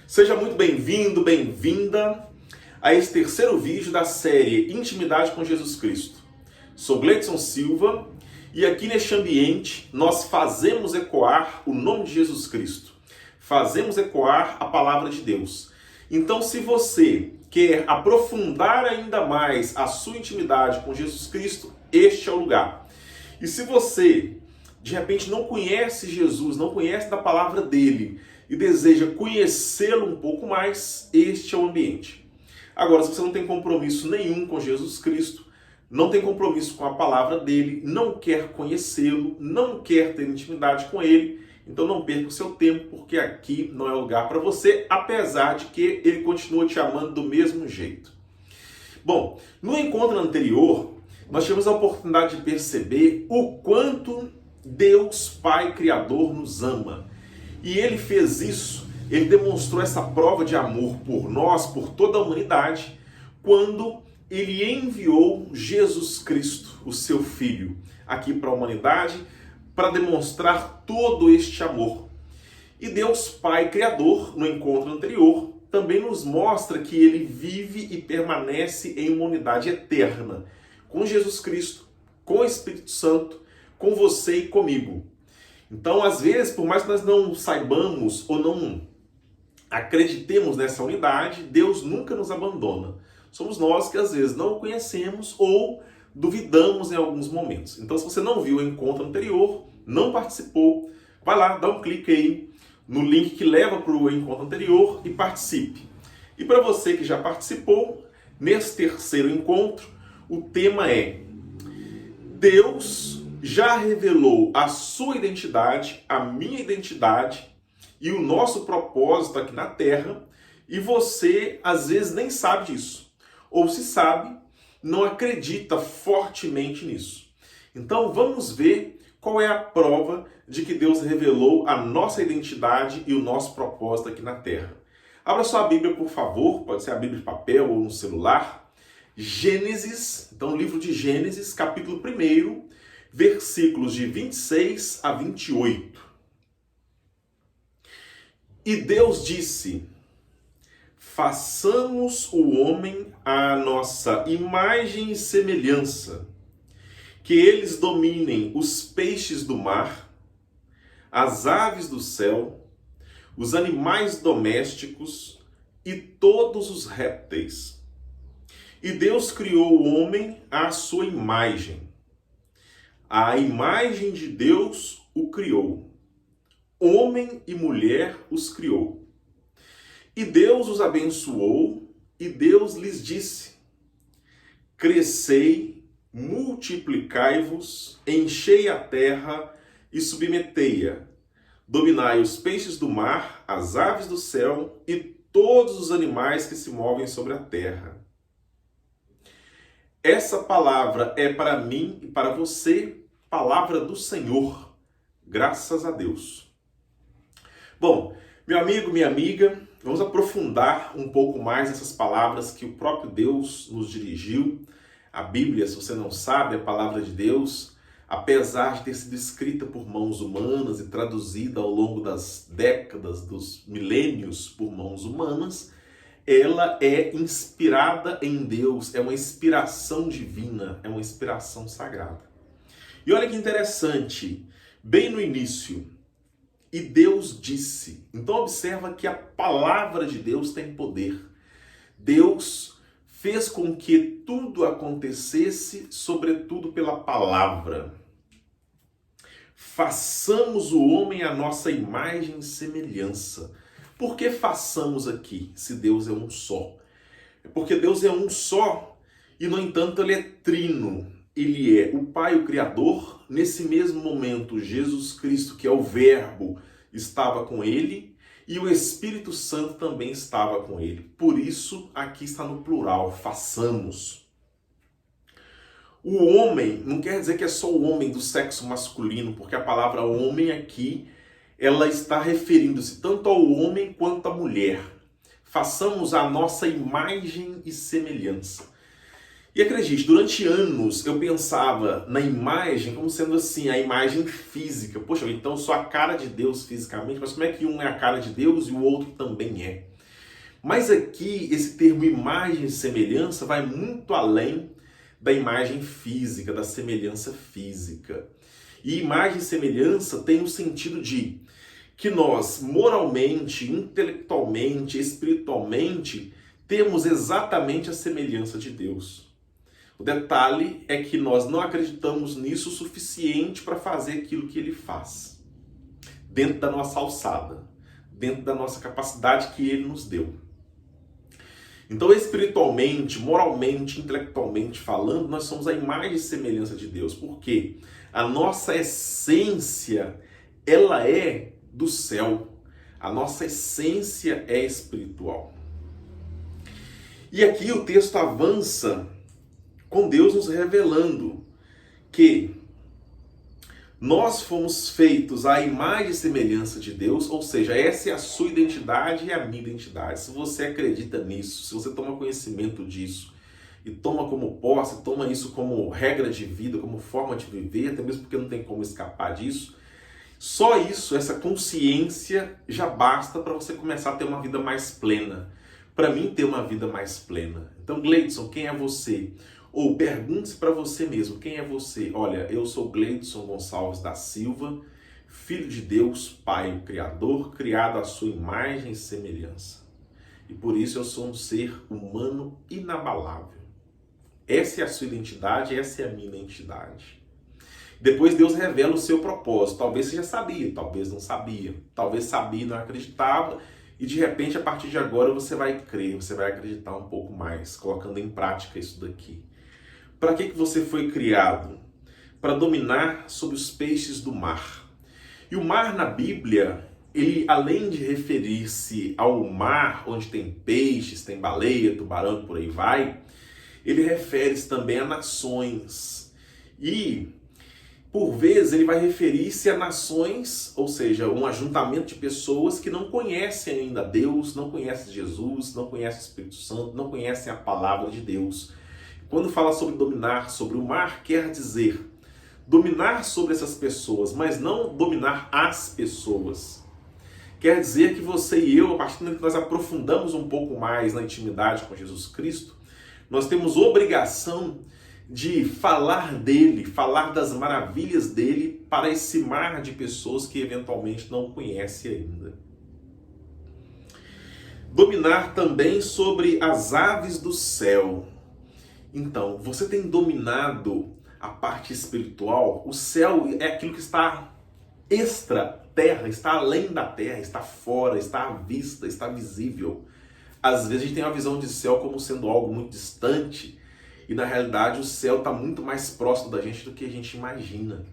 Seja muito bem-vindo, bem-vinda a esse terceiro vídeo da série Intimidade com Jesus Cristo. Sou Gleidson Silva e aqui neste ambiente nós fazemos ecoar o nome de Jesus Cristo. Fazemos ecoar a palavra de Deus. Então, se você quer aprofundar ainda mais a sua intimidade com Jesus Cristo, este é o lugar. E se você, de repente, não conhece Jesus, não conhece da palavra dele e deseja conhecê-lo um pouco mais, este é o ambiente. Agora, se você não tem compromisso nenhum com Jesus Cristo, não tem compromisso com a palavra dele, não quer conhecê-lo, não quer ter intimidade com ele, então não perca o seu tempo, porque aqui não é lugar para você, apesar de que ele continua te amando do mesmo jeito. Bom, no encontro anterior, nós tivemos a oportunidade de perceber o quanto Deus Pai Criador nos ama. E ele fez isso, ele demonstrou essa prova de amor por nós, por toda a humanidade, quando ele enviou Jesus Cristo, o seu Filho, aqui para a humanidade, para demonstrar todo este amor. E Deus Pai Criador, no encontro anterior, também nos mostra que ele vive e permanece em uma unidade eterna, com Jesus Cristo, com o Espírito Santo, com você e comigo. Então, às vezes, por mais que nós não saibamos ou não acreditemos nessa unidade, Deus nunca nos abandona. Somos nós que às vezes não o conhecemos ou duvidamos em alguns momentos. Então, se você não viu o encontro anterior, não participou, vai lá, dá um clique aí no link que leva para o encontro anterior e participe. E para você que já participou, nesse terceiro encontro, o tema é: Deus já revelou a sua identidade, a minha identidade e o nosso propósito aqui na Terra, e você às vezes nem sabe disso. Ou se sabe, não acredita fortemente nisso. Então vamos ver qual é a prova de que Deus revelou a nossa identidade e o nosso propósito aqui na Terra. Abra sua Bíblia, por favor, pode ser a Bíblia de papel ou no celular. Gênesis, então livro de Gênesis, capítulo 1, versículos de 26 a 28. E Deus disse: façamos o homem à nossa imagem e semelhança, que eles dominem os peixes do mar, as aves do céu, os animais domésticos e todos os répteis. E Deus criou o homem à sua imagem. A imagem de Deus o criou. Homem e mulher os criou. E Deus os abençoou, e Deus lhes disse: crescei, multiplicai-vos, enchei a terra e submetei-a. Dominai os peixes do mar, as aves do céu e todos os animais que se movem sobre a terra. Essa palavra é para mim e para você, palavra do Senhor. Graças a Deus. Bom, meu amigo, minha amiga, vamos aprofundar um pouco mais essas palavras que o próprio Deus nos dirigiu. A Bíblia, se você não sabe, a palavra de Deus, apesar de ter sido escrita por mãos humanas e traduzida ao longo das décadas, dos milênios por mãos humanas, ela é inspirada em Deus, é uma inspiração divina, é uma inspiração sagrada. E olha que interessante, bem no início, e Deus disse. Então observa que a palavra de Deus tem poder. Deus fez com que tudo acontecesse, sobretudo pela palavra. Façamos o homem à nossa imagem e semelhança. Por que façamos aqui, se Deus é um só? É porque Deus é um só e, no entanto, ele é trino. Ele é o Pai, o Criador. Nesse mesmo momento, Jesus Cristo, que é o Verbo, estava com ele e o Espírito Santo também estava com ele. Por isso, aqui está no plural, façamos. O homem, não quer dizer que é só o homem do sexo masculino, porque a palavra homem aqui, ela está referindo-se tanto ao homem quanto à mulher. Façamos a nossa imagem e semelhança. E acredite, durante anos eu pensava na imagem como sendo assim, a imagem física. Poxa, então eu sou a cara de Deus fisicamente, mas como é que um é a cara de Deus e o outro também é? Mas aqui, esse termo imagem e semelhança vai muito além da imagem física, da semelhança física. E imagem e semelhança tem o sentido de que nós, moralmente, intelectualmente, espiritualmente, temos exatamente a semelhança de Deus. O detalhe é que nós não acreditamos nisso o suficiente para fazer aquilo que ele faz, dentro da nossa alçada, dentro da nossa capacidade que ele nos deu. Então, espiritualmente, moralmente, intelectualmente falando, nós somos a imagem e semelhança de Deus. Por quê? A nossa essência, ela é do céu. A nossa essência é espiritual. E aqui o texto avança com Deus nos revelando que nós fomos feitos à imagem e semelhança de Deus, ou seja, essa é a sua identidade e a minha identidade. Se você acredita nisso, se você toma conhecimento disso e toma como posse, toma isso como regra de vida, como forma de viver, até mesmo porque não tem como escapar disso, só isso, essa consciência já basta para você começar a ter uma vida mais plena. Para mim, ter uma vida mais plena. Então, Gleidson, quem é você? Ou pergunte-se para você mesmo, quem é você? Olha, eu sou Gleidson Gonçalves da Silva, filho de Deus, Pai, o Criador, criado à sua imagem e semelhança. E por isso eu sou um ser humano inabalável. Essa é a sua identidade, essa é a minha identidade. Depois Deus revela o seu propósito. Talvez você já sabia, talvez não sabia. Talvez sabia e não acreditava. E de repente, a partir de agora, você vai crer, você vai acreditar um pouco mais, colocando em prática isso daqui. Para que você foi criado? Para dominar sobre os peixes do mar. E o mar na Bíblia, ele além de referir-se ao mar onde tem peixes, tem baleia, tubarão, por aí vai, ele refere-se também a nações. E por vezes ele vai referir-se a nações, ou seja, um ajuntamento de pessoas que não conhecem ainda Deus, não conhecem Jesus, não conhecem o Espírito Santo, não conhecem a palavra de Deus. Quando fala sobre dominar sobre o mar, quer dizer dominar sobre essas pessoas, mas não dominar as pessoas. Quer dizer que você e eu, a partir do momento que nós aprofundamos um pouco mais na intimidade com Jesus Cristo, nós temos obrigação de falar dele, falar das maravilhas dele para esse mar de pessoas que eventualmente não conhecem ainda. Dominar também sobre as aves do céu. Então, você tem dominado a parte espiritual? O céu é aquilo que está extra-terra, está além da terra, está fora, está à vista, está visível. Às vezes a gente tem uma visão de céu como sendo algo muito distante, e na realidade o céu está muito mais próximo da gente do que a gente imagina.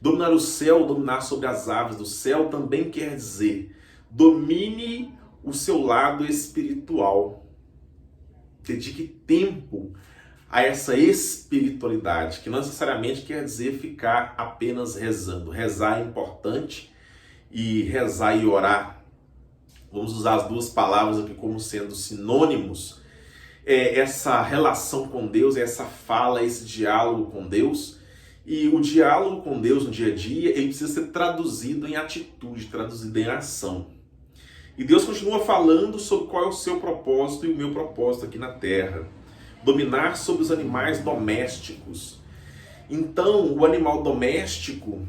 Dominar o céu, dominar sobre as aves do céu também quer dizer domine o seu lado espiritual. Dedique tempo a essa espiritualidade, que não necessariamente quer dizer ficar apenas rezando. Rezar é importante, e rezar e orar, vamos usar as duas palavras aqui como sendo sinônimos, essa relação com Deus, essa fala, esse diálogo com Deus. E o diálogo com Deus no dia a dia, ele precisa ser traduzido em atitude, traduzido em ação. E Deus continua falando sobre qual é o seu propósito e o meu propósito aqui na Terra. Dominar sobre os animais domésticos. Então, o animal doméstico,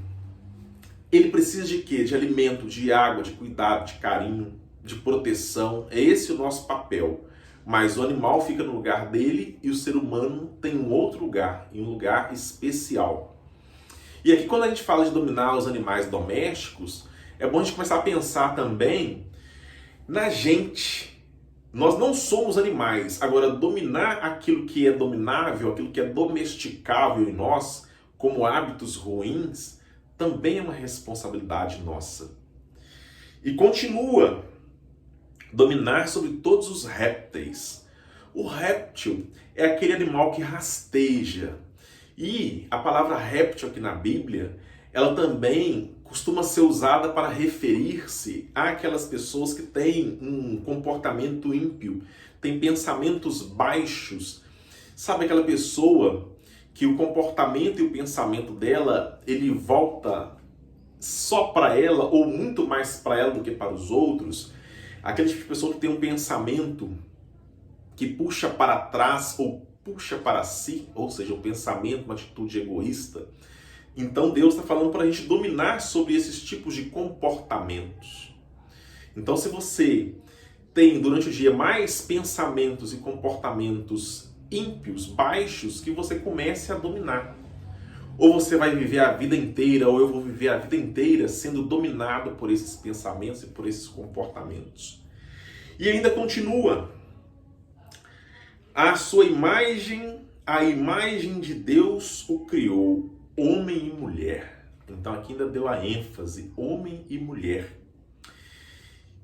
ele precisa de quê? De alimento, de água, de cuidado, de carinho, de proteção. É esse o nosso papel. Mas o animal fica no lugar dele e o ser humano tem um outro lugar, em um lugar especial. E aqui, quando a gente fala de dominar os animais domésticos, é bom a gente começar a pensar também na gente. Nós não somos animais. Agora, dominar aquilo que é dominável, aquilo que é domesticável em nós, como hábitos ruins, também é uma responsabilidade nossa. E continua, dominar sobre todos os répteis. O réptil é aquele animal que rasteja. E a palavra réptil aqui na Bíblia, ela também costuma ser usada para referir-se àquelas pessoas que têm um comportamento ímpio, têm pensamentos baixos. Sabe aquela pessoa que o comportamento e o pensamento dela, ele volta só para ela ou muito mais para ela do que para os outros? aquele tipo de pessoa que tem um pensamento que puxa para trás ou puxa para si, ou seja, um pensamento, uma atitude egoísta. Então Deus está falando para a gente dominar sobre esses tipos de comportamentos. Então se você tem durante o dia mais pensamentos e comportamentos ímpios, baixos, que você comece a dominar. Ou você vai viver a vida inteira, ou eu vou viver a vida inteira sendo dominado por esses pensamentos e por esses comportamentos. E ainda continua. A imagem de Deus o criou, homem e mulher. Então aqui ainda deu a ênfase, homem e mulher.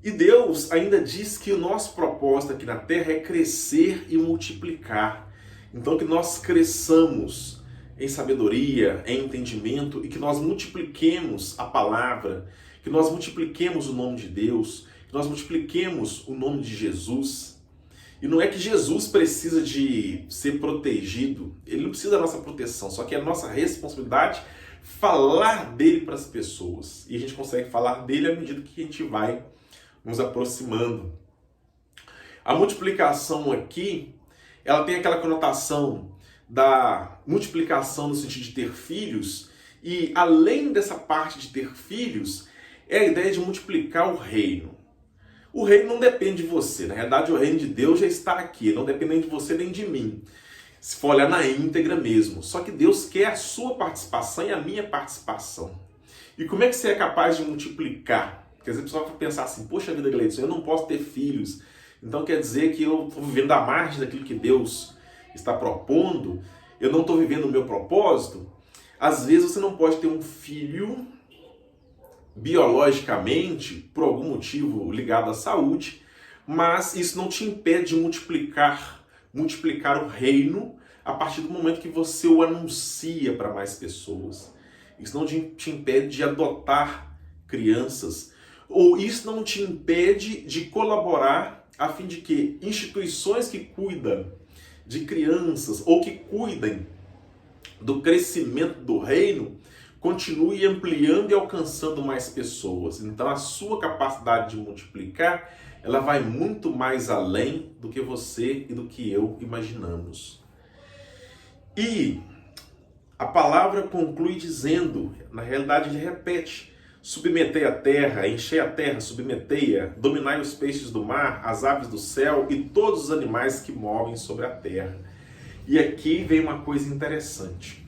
E Deus ainda diz que o nosso propósito aqui na Terra é crescer e multiplicar. Então que nós cresçamos em sabedoria, em entendimento e que nós multipliquemos a palavra, que nós multipliquemos o nome de Deus, que nós multipliquemos o nome de Jesus. E não é que Jesus precisa de ser protegido, ele não precisa da nossa proteção, só que é a nossa responsabilidade falar dele para as pessoas. E a gente consegue falar dele à medida que a gente vai nos aproximando. A multiplicação aqui, ela tem aquela conotação da multiplicação no sentido de ter filhos, e além dessa parte de ter filhos, é a ideia de multiplicar o reino. O reino não depende de você, na realidade o reino de Deus já está aqui, não depende nem de você nem de mim, se for olhar na íntegra mesmo. Só que Deus quer a sua participação e a minha participação. E como é que você é capaz de multiplicar? Porque às vezes a pessoa vai pensar assim, poxa vida, Gleidson, eu não posso ter filhos, então quer dizer que eu estou vivendo à margem daquilo que Deus está propondo, eu não estou vivendo o meu propósito. Às vezes você não pode ter um filho biologicamente, por algum motivo ligado à saúde, mas isso não te impede de multiplicar o reino a partir do momento que você o anuncia para mais pessoas. Isso não te impede de adotar crianças, ou isso não te impede de colaborar a fim de que instituições que cuidam de crianças ou que cuidem do crescimento do reino continue ampliando e alcançando mais pessoas. Então a sua capacidade de multiplicar, ela vai muito mais além do que você e do que eu imaginamos. E a palavra conclui dizendo, na realidade ele repete, submetei a terra, enchei a terra, submetei-a, dominai os peixes do mar, as aves do céu e todos os animais que movem sobre a terra. E aqui vem uma coisa interessante.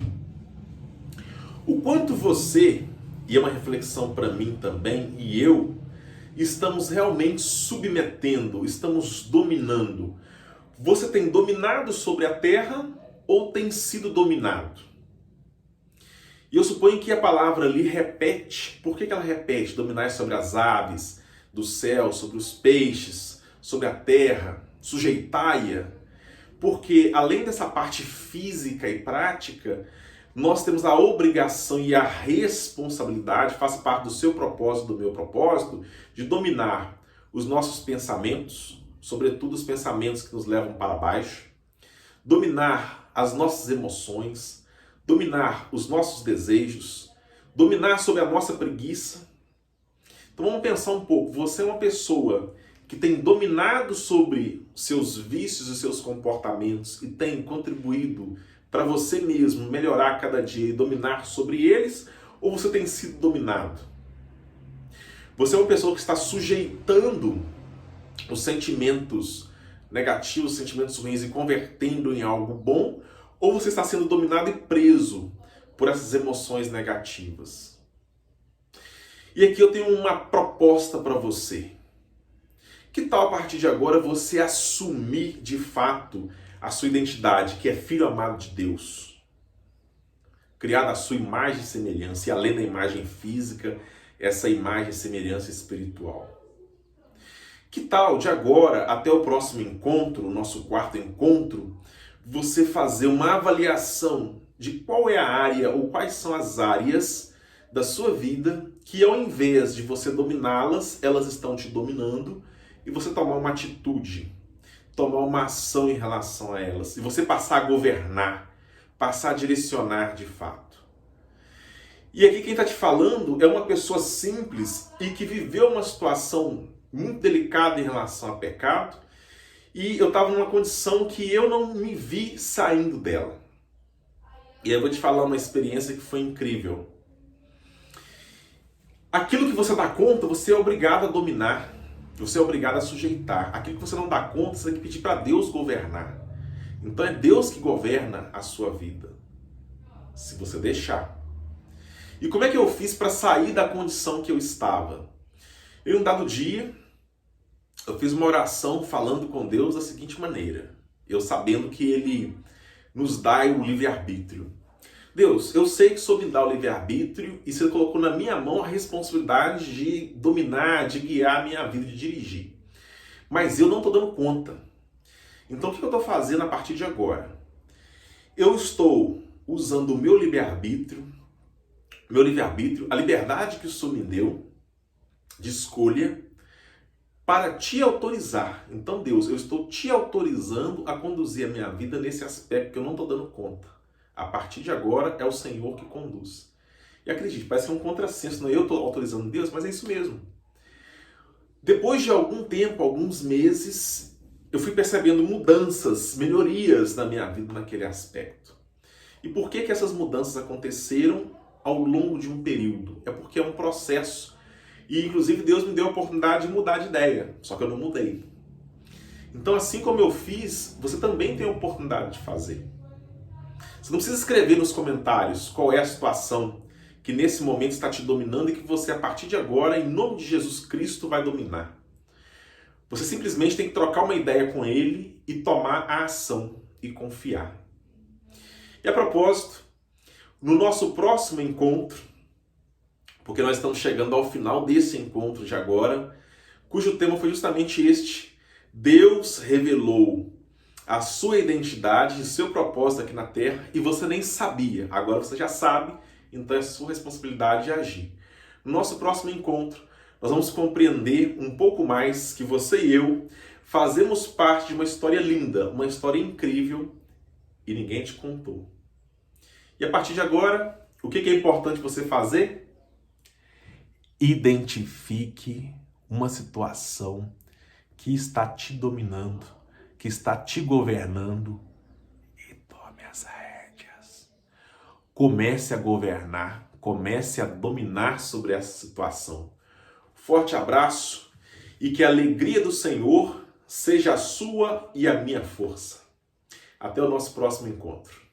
O quanto você, e é uma reflexão para mim também, e eu, estamos realmente submetendo, estamos dominando. Você tem dominado sobre a terra ou tem sido dominado? E eu suponho que a palavra ali repete. Por que ela repete? Dominar sobre as aves do céu, sobre os peixes, sobre a terra, sujeitai-a. Porque além dessa parte física e prática, nós temos a obrigação e a responsabilidade, faz parte do seu propósito, do meu propósito, de dominar os nossos pensamentos, sobretudo os pensamentos que nos levam para baixo, dominar as nossas emoções, dominar os nossos desejos, dominar sobre a nossa preguiça. Então vamos pensar um pouco, você é uma pessoa que tem dominado sobre seus vícios e seus comportamentos e tem contribuído para você mesmo melhorar cada dia e dominar sobre eles, ou você tem sido dominado? Você é uma pessoa que está sujeitando os sentimentos negativos, os sentimentos ruins e convertendo em algo bom, ou você está sendo dominado e preso por essas emoções negativas? E aqui eu tenho uma proposta para você. Que tal a partir de agora você assumir de fato a sua identidade, que é filho amado de Deus, criado à sua imagem e semelhança, e além da imagem física, essa imagem e semelhança espiritual? Que tal de agora até o próximo encontro, o nosso quarto encontro, você fazer uma avaliação de qual é a área ou quais são as áreas da sua vida que, ao invés de você dominá-las, elas estão te dominando, e você tomar uma atitude, tomar uma ação em relação a elas, e você passar a governar, passar a direcionar de fato. E aqui quem está te falando é uma pessoa simples e que viveu uma situação muito delicada em relação a pecado, e eu estava numa condição que eu não me vi saindo dela. E aí eu vou te falar uma experiência que foi incrível. Aquilo que você dá conta, você é obrigado a dominar. Você é obrigado a sujeitar. Aquilo que você não dá conta, você tem que pedir para Deus governar. Então é Deus que governa a sua vida, se você deixar. E como é que eu fiz para sair da condição que eu estava? Em um dado dia, eu fiz uma oração falando com Deus da seguinte maneira. Eu sabendo que Ele nos dá o livre-arbítrio. Deus, eu sei que soube me dar o livre-arbítrio e você colocou na minha mão a responsabilidade de dominar, de guiar a minha vida, de dirigir. Mas eu não estou dando conta. Então o que eu estou fazendo a partir de agora? Eu estou usando o meu livre-arbítrio, a liberdade que o Senhor me deu de escolha para te autorizar. Então Deus, eu estou te autorizando a conduzir a minha vida nesse aspecto que eu não estou dando conta. A partir de agora é o Senhor que conduz. E acredite, parece um contrassenso, não é eu estou autorizando Deus, mas é isso mesmo. Depois de algum tempo, alguns meses, eu fui percebendo mudanças, melhorias na minha vida naquele aspecto. E por que essas mudanças aconteceram ao longo de um período? É porque é um processo. E inclusive Deus me deu a oportunidade de mudar de ideia, só que eu não mudei. Então assim como eu fiz, você também tem a oportunidade de fazer. Você não precisa escrever nos comentários qual é a situação que nesse momento está te dominando e que você, a partir de agora, em nome de Jesus Cristo, vai dominar. Você simplesmente tem que trocar uma ideia com Ele e tomar a ação e confiar. E a propósito, no nosso próximo encontro, porque nós estamos chegando ao final desse encontro de agora, cujo tema foi justamente este: Deus revelou a sua identidade e seu propósito aqui na Terra e você nem sabia. Agora você já sabe, então é sua responsabilidade de agir. No nosso próximo encontro, nós vamos compreender um pouco mais que você e eu fazemos parte de uma história linda, uma história incrível e ninguém te contou. E a partir de agora, o que é importante você fazer? Identifique uma situação que está te dominando, que está te governando e tome as rédeas. Comece a governar, comece a dominar sobre essa situação. Forte abraço e que a alegria do Senhor seja a sua e a minha força. Até o nosso próximo encontro.